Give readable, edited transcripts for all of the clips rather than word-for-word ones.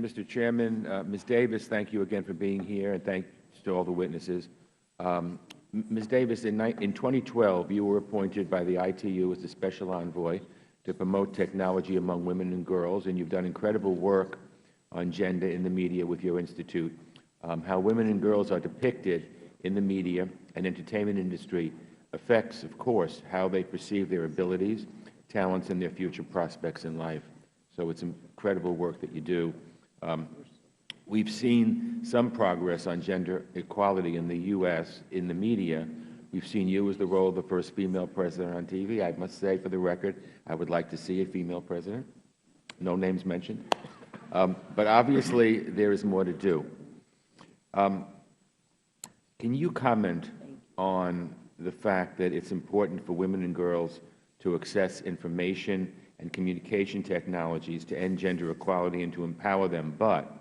Mr. Chairman. Ms. Davis, thank you again for being here, and thanks to all the witnesses. Ms. Davis, in 2012, you were appointed by the ITU as the Special Envoy to promote technology among women and girls, and you've done incredible work on gender in the media with your institute. How women and girls are depicted in the media and entertainment industry affects, of course, how they perceive their abilities, talents, and their future prospects in life. So it's incredible work that you do. We've seen some progress on gender equality in the U.S. in the media. We've seen you as the role of the first female president on TV. I must say, for the record, I would like to see a female president. No names mentioned. But obviously, there is more to do. Can you comment on the fact that it's important for women and girls to access information and communication technologies to end gender equality and to empower them, but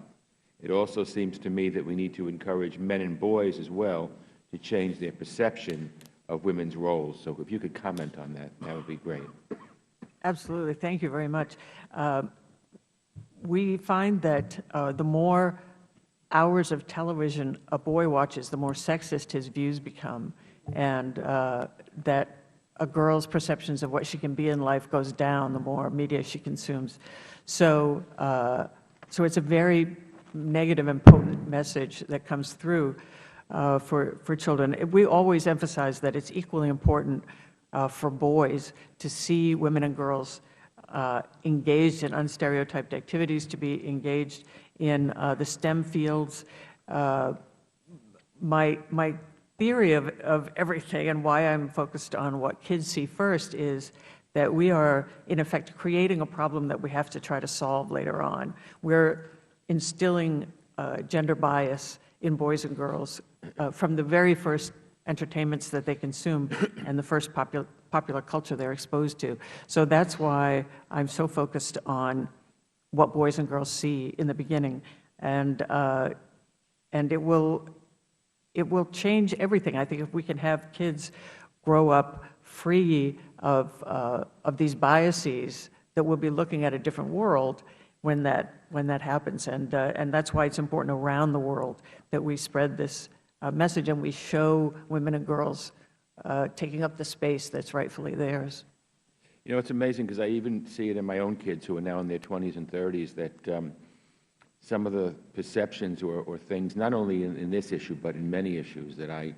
it also seems to me that we need to encourage men and boys as well to change their perception of women's roles. So if you could comment on that, that would be great. Absolutely. Thank you very much. We find that the more hours of television a boy watches, the more sexist his views become, and that a girl's perceptions of what she can be in life goes down the more media she consumes. So, so it's a very negative and potent message that comes through for children. We always emphasize that it's equally important for boys to see women and girls engaged in unstereotyped activities, to be engaged in the STEM fields. My theory of everything and why I'm focused on what kids see first is that we are, in effect, creating a problem that we have to try to solve later on. We're instilling gender bias in boys and girls from the very first entertainments that they consume and the first popular culture they're exposed to. So that's why I'm so focused on what boys and girls see in the beginning, and it will change everything. I think if we can have kids grow up free of these biases, that we'll be looking at a different world when that happens. And that's why it's important around the world that we spread this message and we show women and girls taking up the space that's rightfully theirs. You know, it's amazing because I even see it in my own kids who are now in their 20s and 30s that some of the perceptions or things, not only in this issue, but in many issues that I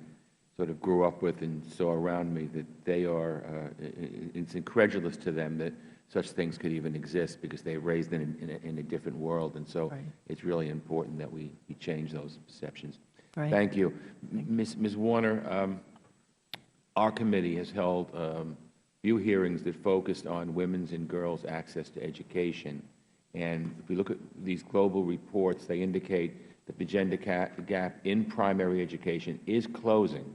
sort of grew up with and saw around me, that they are, it's incredulous to them that such things could even exist because they're raised in a different world. And so it's really important that we change those perceptions. Right. Thank you. Ms. Warner, our committee has held few hearings that focused on women's and girls' access to education. And if we look at these global reports, they indicate that the gender gap in primary education is closing,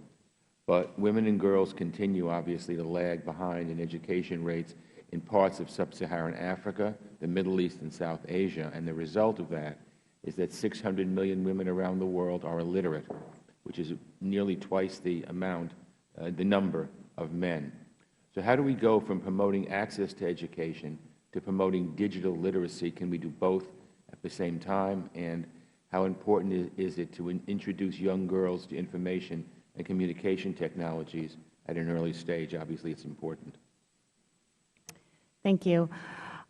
but women and girls continue, obviously, to lag behind in education rates in parts of sub-Saharan Africa, the Middle East, and South Asia. And the result of that is that 600 million women around the world are illiterate, which is nearly twice the amount, the number of men. So how do we go from promoting access to education to promoting digital literacy? Can we do both at the same time? And how important is it to introduce young girls to information and communication technologies at an early stage? Obviously, it's important. Thank you.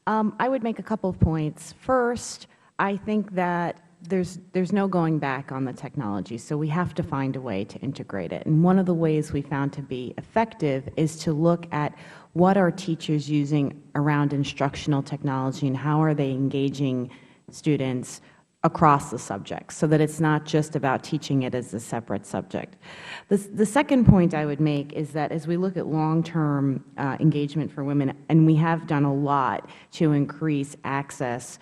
I would make a couple of points. First, I think that there's no going back on the technology, so we have to find a way to integrate it. And one of the ways we found to be effective is to look at what are teachers using around instructional technology and how are they engaging students across the subjects, so that it's not just about teaching it as a separate subject. The second point I would make is that as we look at long-term engagement for women, and we have done a lot to increase access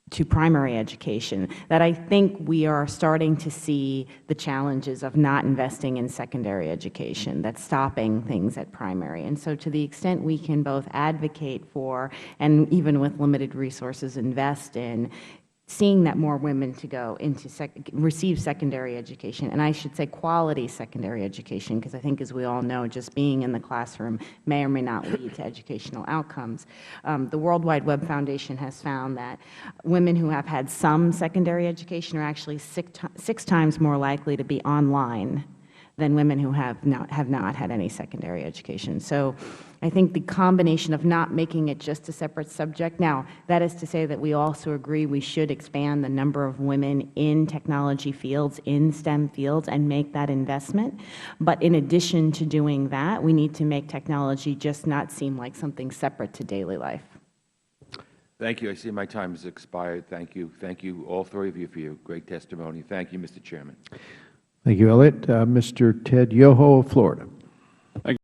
to primary education, that I think we are starting to see the challenges of not investing in secondary education, that's stopping things at primary. And so to the extent we can both advocate for and even with limited resources invest in seeing that more women to go into receive secondary education, and I should say quality secondary education, because I think, as we all know, just being in the classroom may or may not lead to educational outcomes. The World Wide Web Foundation has found that women who have had some secondary education are actually six times more likely to be online than women who have not had any secondary education. So I think the combination of not making it just a separate subject, now that is to say that we also agree we should expand the number of women in technology fields, in STEM fields, and make that investment. But in addition to doing that, we need to make technology just not seem like something separate to daily life. Thank you. I see my time has expired. Thank you. Thank you, all three of you, for your great testimony. Thank you, Mr. Chairman. Thank you, Eliot. Mr. Ted Yoho of Florida.